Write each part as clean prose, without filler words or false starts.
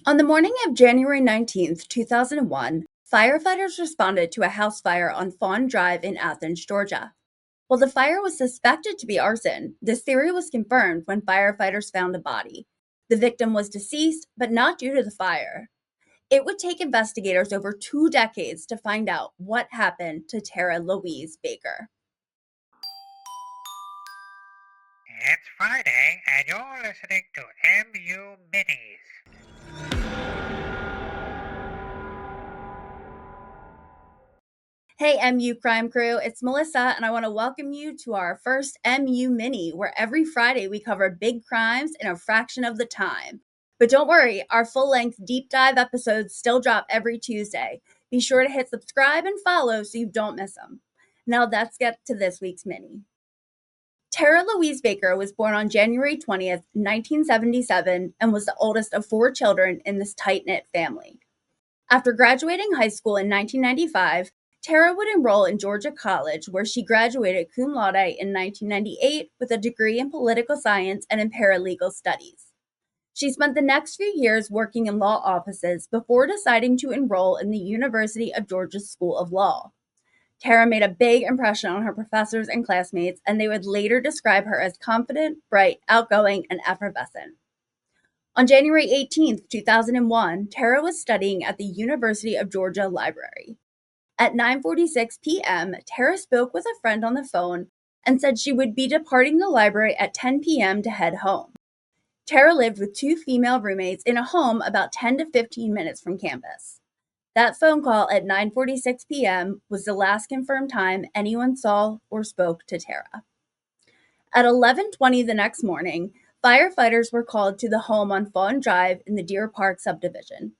On the morning of January 19th, 2001, firefighters responded to a house fire on Fawn Drive in Athens, Georgia. While the fire was suspected to be arson, this theory was confirmed when firefighters found a body. The victim was deceased, but not due to the fire. It would take investigators over 2 decades to find out what happened to Tara Louise Baker. It's Friday, and you're listening to MU Minis. Hey, MU Crime Crew, it's Melissa, and I want to welcome you to our first MU Mini, where every Friday we cover big crimes in a fraction of the time. But don't worry, our full-length deep dive episodes still drop every Tuesday. Be sure to hit subscribe and follow so you don't miss them. Now let's get to this week's Mini. Tara Louise Baker was born on January 20th, 1977, and was the oldest of 4 children in this tight-knit family. After graduating high school in 1995, Tara would enroll in Georgia College, where she graduated cum laude in 1998 with a degree in political science and in paralegal studies. She spent the next few years working in law offices before deciding to enroll in the University of Georgia's School of Law. Tara made a big impression on her professors and classmates, and they would later describe her as confident, bright, outgoing, and effervescent. On January 18th, 2001, Tara was studying at the University of Georgia Library. At 9:46 p.m., Tara spoke with a friend on the phone and said she would be departing the library at 10 p.m. to head home. Tara lived with 2 female roommates in a home about 10 to 15 minutes from campus. That phone call at 9:46 p.m. was the last confirmed time anyone saw or spoke to Tara. At 11:20 the next morning, firefighters were called to the home on Fawn Drive in the Deer Park subdivision.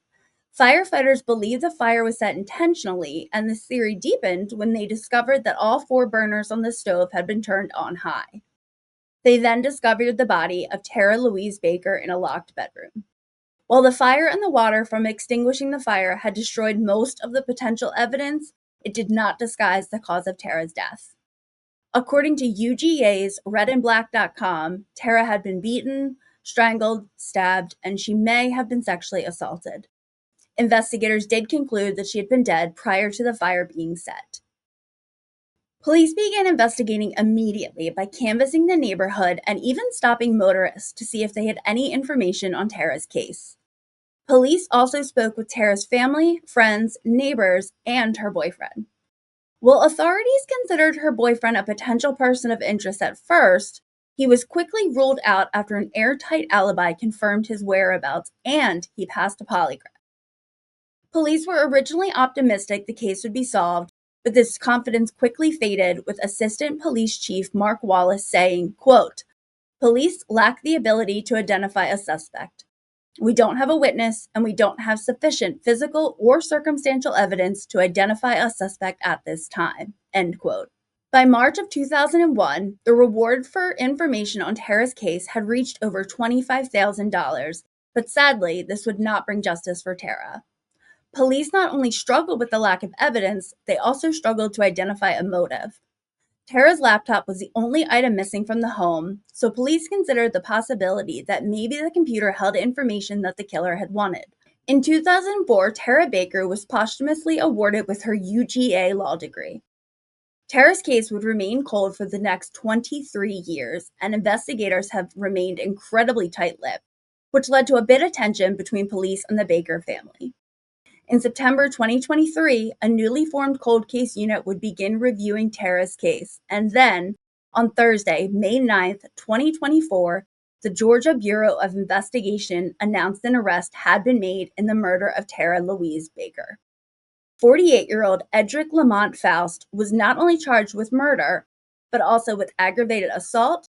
Firefighters believed the fire was set intentionally, and this theory deepened when they discovered that all 4 burners on the stove had been turned on high. They then discovered the body of Tara Louise Baker in a locked bedroom. While the fire and the water from extinguishing the fire had destroyed most of the potential evidence, it did not disguise the cause of Tara's death. According to UGA's redandblack.com, Tara had been beaten, strangled, stabbed, and she may have been sexually assaulted. Investigators did conclude that she had been dead prior to the fire being set. Police began investigating immediately by canvassing the neighborhood and even stopping motorists to see if they had any information on Tara's case. Police also spoke with Tara's family, friends, neighbors, and her boyfriend. While authorities considered her boyfriend a potential person of interest at first, he was quickly ruled out after an airtight alibi confirmed his whereabouts and he passed a polygraph. Police were originally optimistic the case would be solved, but this confidence quickly faded with Assistant Police Chief Mark Wallace saying, quote, "Police lack the ability to identify a suspect. We don't have a witness, and we don't have sufficient physical or circumstantial evidence to identify a suspect at this time," end quote. By March of 2001, the reward for information on Tara's case had reached over $25,000, but sadly, this would not bring justice for Tara. Police not only struggled with the lack of evidence, they also struggled to identify a motive. Tara's laptop was the only item missing from the home, so police considered the possibility that maybe the computer held information that the killer had wanted. In 2004, Tara Baker was posthumously awarded with her UGA law degree. Tara's case would remain cold for the next 23 years, and investigators have remained incredibly tight-lipped, which led to a bit of tension between police and the Baker family. In September 2023, a newly formed cold case unit would begin reviewing Tara's case, and then, on Thursday, May 9th, 2024, the Georgia Bureau of Investigation announced an arrest had been made in the murder of Tara Louise Baker. 48-year-old Edrick Lamont Faust was not only charged with murder, but also with aggravated assault,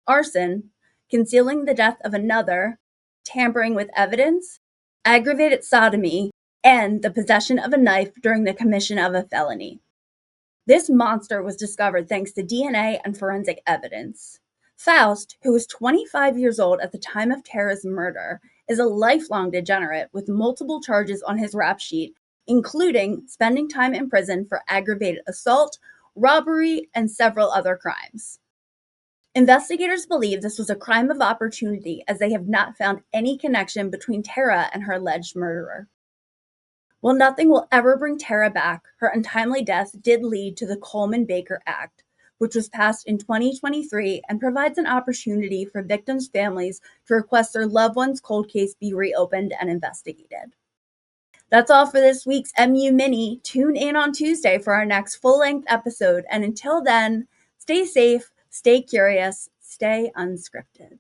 arson, concealing the death of another, tampering with evidence, aggravated sodomy, and the possession of a knife during the commission of a felony. This monster was discovered thanks to DNA and forensic evidence. Faust, who was 25 years old at the time of Tara's murder, is a lifelong degenerate with multiple charges on his rap sheet, including spending time in prison for aggravated assault, robbery, and several other crimes. Investigators believe this was a crime of opportunity as they have not found any connection between Tara and her alleged murderer. While nothing will ever bring Tara back, her untimely death did lead to the Coleman-Baker Act, which was passed in 2023 and provides an opportunity for victims' families to request their loved one's cold case be reopened and investigated. That's all for this week's MU Mini. Tune in on Tuesday for our next full-length episode, and until then, stay safe, stay curious, stay unscripted.